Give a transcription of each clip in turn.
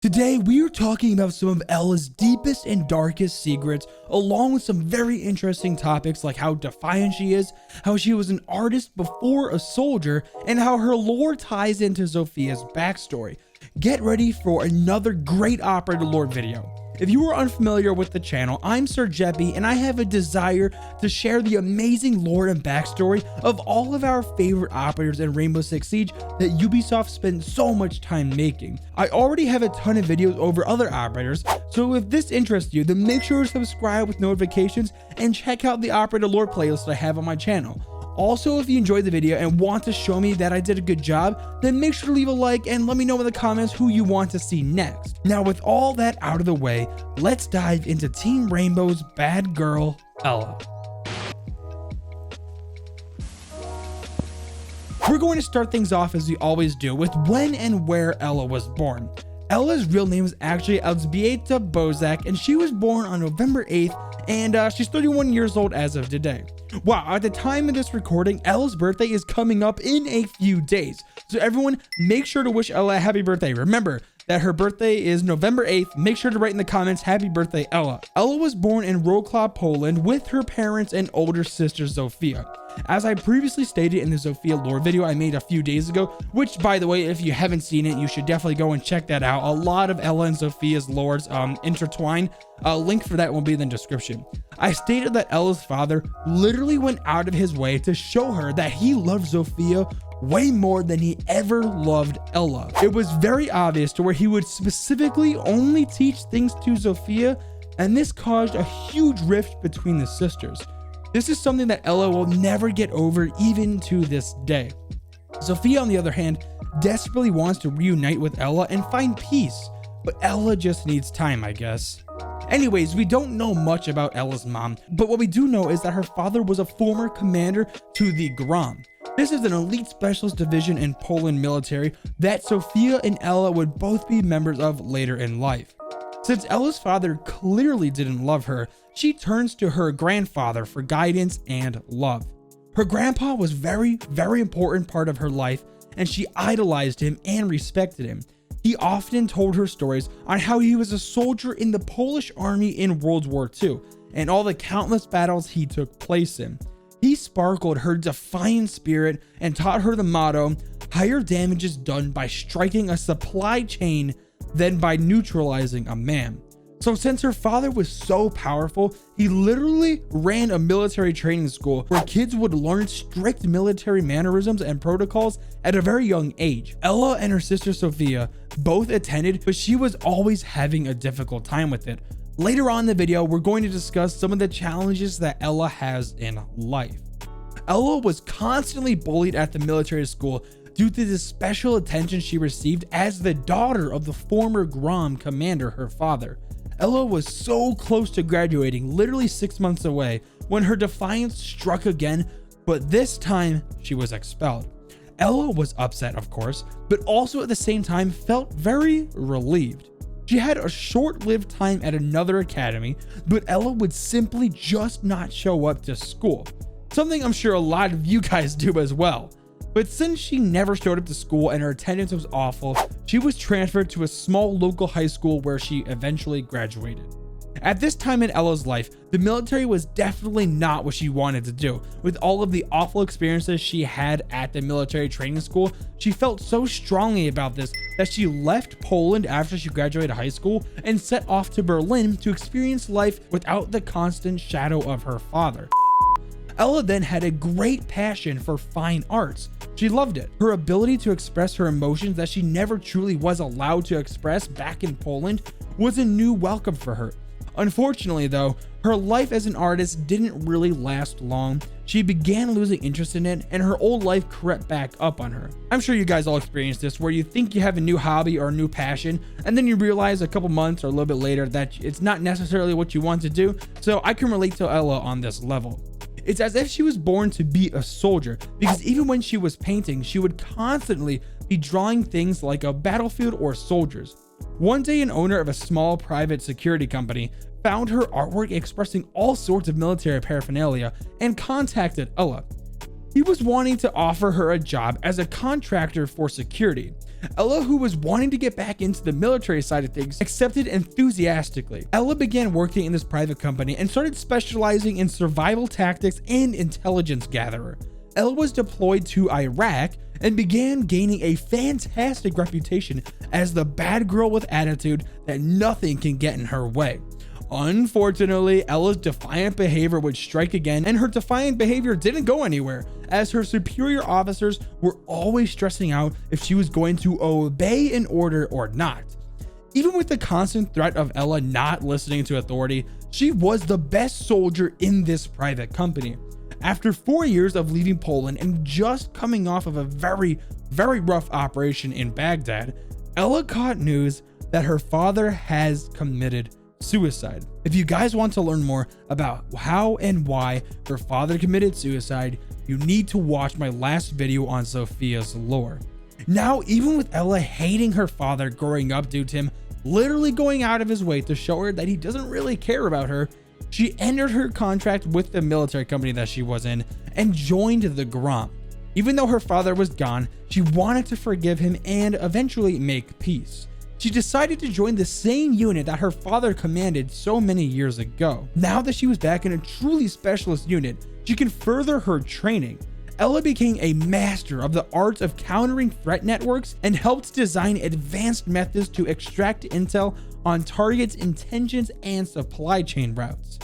Today, we are talking about some of Ela's deepest and darkest secrets, along with some very interesting topics like how defiant she is, how she was an artist before a soldier, and how her lore ties into Zofia's backstory. Get ready for another great Operator Lore video. If you are unfamiliar with the channel, I'm Sirjeppy, and I have a desire to share the amazing lore and backstory of all of our favorite operators in Rainbow Six Siege that Ubisoft spent so much time making. I already have a ton of videos over other operators, so if this interests you, then make sure to subscribe with notifications and check out the Operator Lore playlist I have on my channel. Also, if you enjoyed the video and want to show me that I did a good job, then make sure to leave a like and let me know in the comments who you want to see next. Now, with all that out of the way, let's dive into Team Rainbow's bad girl, Ela. We're going to start things off as we always do with when and where Ela was born. Ela's real name is actually Elżbieta Bozak, and she was born on November 8th, and she's 31 years old as of today. Wow, at the time of this recording, Ela's birthday is coming up in a few days. So everyone, make sure to wish Ela a happy birthday. Remember that her birthday is November 8th. Make sure to write in the comments, happy birthday, Ela. Ela was born in Wroclaw, Poland with her parents and older sister, Zofia. As I previously stated in the Zofia lore video I made a few days ago, which by the way, if you haven't seen it, you should definitely go and check that out. A lot of Ela and Zofia's lores intertwine. A link for that will be in the description. I stated that Ela's father literally went out of his way to show her that he loved Zofia way more than he ever loved Ela. It was very obvious to where he would specifically only teach things to Zofia, and this caused a huge rift between the sisters. This is something that Ela will never get over even to this day. Zofia, on the other hand, desperately wants to reunite with Ela and find peace, but Ela just needs time, I guess. Anyways, we don't know much about Ela's mom, but what we do know is that her father was a former commander to the Grom. This is an elite specialist division in Poland military that Zofia and Ela would both be members of later in life. Since Ela's father clearly didn't love her, she turns to her grandfather for guidance and love. Her grandpa was very important part of her life, and she idolized him and respected him. He often told her stories on how he was a soldier in the Polish army in World War II and all the countless battles he took place in. He sparkled her defiant spirit and taught her the motto, higher damage is done by striking a supply chain than by neutralizing a man. So since her father was so powerful, he literally ran a military training school where kids would learn strict military mannerisms and protocols at a very young age. Ela and her sister Zofia both attended, but she was always having a difficult time with it. Later on in the video, we're going to discuss some of the challenges that Ela has in life. Ela was constantly bullied at the military school due to the special attention she received as the daughter of the former Grom commander, her father. Ela was so close to graduating, literally 6 months away, when her defiance struck again, but this time she was expelled. Ela was upset, of course, but also at the same time felt very relieved. She had a short-lived time at another academy, but Ela would simply just not show up to school. Something I'm sure a lot of you guys do as well. But since she never showed up to school and her attendance was awful, she was transferred to a small local high school where she eventually graduated. At this time in Ela's life, the military was definitely not what she wanted to do. With all of the awful experiences she had at the military training school, she felt so strongly about this that she left Poland after she graduated high school and set off to Berlin to experience life without the constant shadow of her father. Ela then had a great passion for fine arts. She loved it. Her ability to express her emotions that she never truly was allowed to express back in Poland was a new welcome for her. Unfortunately though, her life as an artist didn't really last long. She began losing interest in it and her old life crept back up on her. I'm sure you guys all experienced this, where you think you have a new hobby or a new passion and then you realize a couple months or a little bit later that it's not necessarily what you want to do. So I can relate to Ela on this level. It's as if she was born to be a soldier, because even when she was painting, she would constantly be drawing things like a battlefield or soldiers. One day, an owner of a small private security company found her artwork expressing all sorts of military paraphernalia and contacted Ela. He was wanting to offer her a job as a contractor for security. Ela, who was wanting to get back into the military side of things, accepted enthusiastically. Ela began working in this private company and started specializing in survival tactics and intelligence gatherer. Ela was deployed to Iraq and began gaining a fantastic reputation as the bad girl with attitude that nothing can get in her way. Unfortunately, Ela's defiant behavior would strike again, and her defiant behavior didn't go anywhere, as her superior officers were always stressing out if she was going to obey an order or not. Even with the constant threat of Ela not listening to authority, she was the best soldier in this private company. After 4 years of leaving Poland and just coming off of a very rough operation in Baghdad, Ela caught news that her father has committed suicide. If you guys want to learn more about how and why her father committed suicide, you need to watch my last video on Zofia's lore. Now, even with Ela hating her father growing up due to him literally going out of his way to show her that he doesn't really care about her, she ended her contract with the military company that she was in and joined the GROM. Even though her father was gone, she wanted to forgive him and eventually make peace. She decided to join the same unit that her father commanded so many years ago. Now that she was back in a truly specialist unit, she can further her training. Ela became a master of the art of countering threat networks and helped design advanced methods to extract intel on targets' intentions and supply chain routes.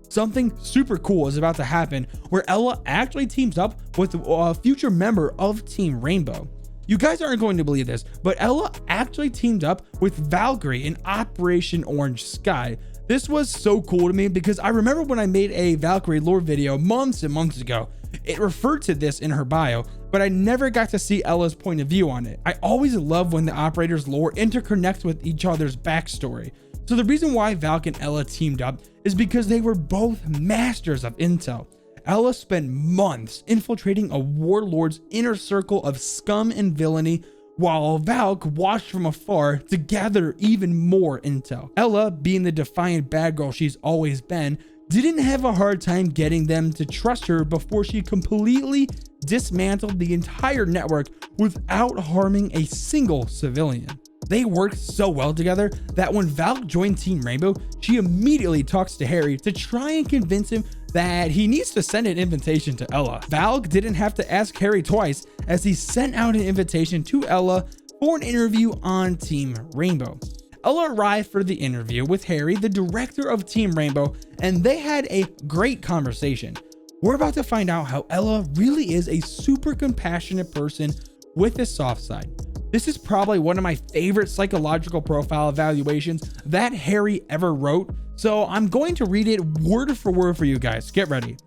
Something super cool is about to happen where Ela actually teams up with a future member of Team Rainbow. You guys aren't going to believe this, but Ela actually teamed up with Valkyrie in Operation Orange Sky. This was so cool to me because I remember when I made a Valkyrie lore video months and months ago, it referred to this in her bio, but I never got to see Ela's point of view on it. I always love when the operators' lore interconnects with each other's backstory. So the reason why Valk and Ela teamed up is because they were both masters of intel. Ela spent months infiltrating a warlord's inner circle of scum and villainy, while Valk watched from afar to gather even more intel. Ela, being the defiant bad girl she's always been, didn't have a hard time getting them to trust her before she completely dismantled the entire network without harming a single civilian. They worked so well together that when Valk joined Team Rainbow, she immediately talks to Harry to try and convince him that he needs to send an invitation to Ela. Valk didn't have to ask Harry twice, as he sent out an invitation to Ela for an interview on Team Rainbow. Ela arrived for the interview with Harry, the director of Team Rainbow, and they had a great conversation. We're about to find out how Ela really is a super compassionate person with a soft side. This is probably one of my favorite psychological profile evaluations that Harry ever wrote, so I'm going to read it word for word for you guys. Get ready.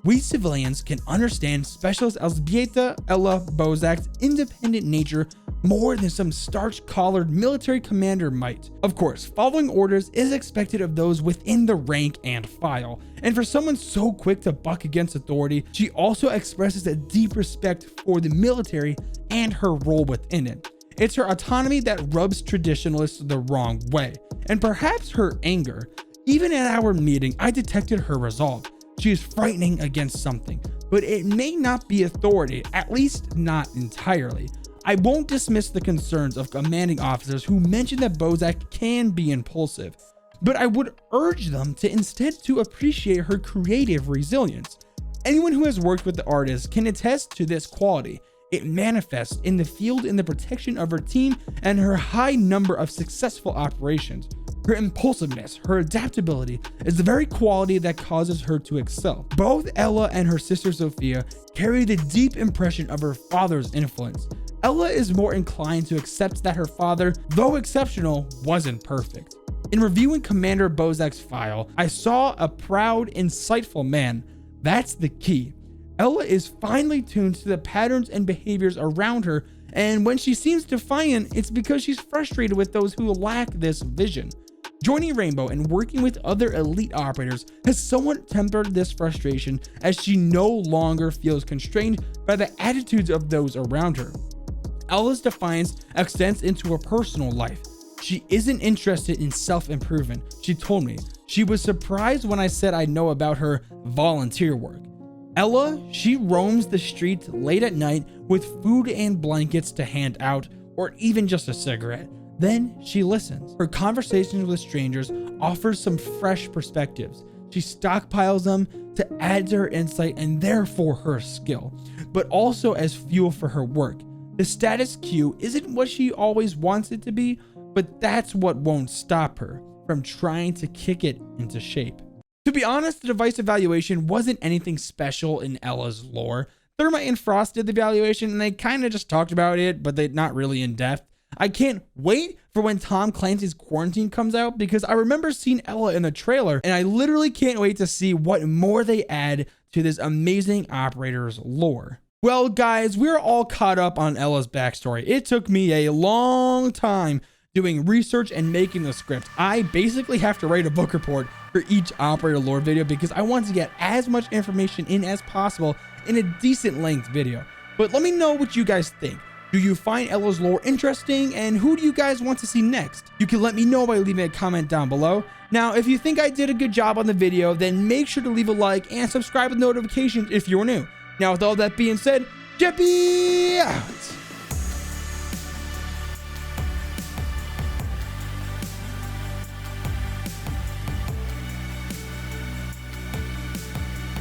We civilians can understand Specialist Elzbieta Ela Bozak's independent nature more than some starch-collared military commander might. Of course, following orders is expected of those within the rank and file, and for someone so quick to buck against authority, she also expresses a deep respect for the military and her role within it. It's her autonomy that rubs traditionalists the wrong way, and perhaps her anger. Even at our meeting, I detected her resolve. She is frightening against something, but it may not be authority, at least not entirely. I won't dismiss the concerns of commanding officers who mention that Bozak can be impulsive, but I would urge them to instead to appreciate her creative resilience. Anyone who has worked with the artist can attest to this quality. It manifests in the field in the protection of her team and her high number of successful operations. Her impulsiveness, her adaptability is the very quality that causes her to excel. Both Ela and her sister Zofia carry the deep impression of her father's influence. Ela is more inclined to accept that her father, though exceptional, wasn't perfect. In reviewing Commander Bozak's file, I saw a proud, insightful man. That's the key. Ela is finely tuned to the patterns and behaviors around her, and when she seems defiant, it's because she's frustrated with those who lack this vision. Joining Rainbow and working with other elite operators has somewhat tempered this frustration, as she no longer feels constrained by the attitudes of those around her. Ela's defiance extends into her personal life. She isn't interested in self-improvement, she told me. She was surprised when I said I know about her volunteer work. Ela, she roams the streets late at night with food and blankets to hand out, or even just a cigarette. Then she listens. Her conversations with strangers offer some fresh perspectives. She stockpiles them to add to her insight and therefore her skill, but also as fuel for her work. The status quo isn't what she always wants it to be, but that's what won't stop her from trying to kick it into shape. To be honest, the device evaluation wasn't anything special in Ela's lore. Thermite and Frost did the evaluation and they kind of just talked about it, but they're not really in depth. I can't wait for when Tom Clancy's Quarantine comes out because I remember seeing Ela in the trailer and I literally can't wait to see what more they add to this amazing operator's lore. Well, guys, we're all caught up on Ela's backstory. It took me a long time doing research and making the script. I basically have to write a book report for each operator lore video because I want to get as much information in as possible in a decent length video. But let me know what you guys think. Do you find Ela's lore interesting, and who do you guys want to see next? You can let me know by leaving a comment down below. Now, if you think I did a good job on the video, then make sure to leave a like and subscribe with notifications if you're new. Now, with all that being said, Jeppy!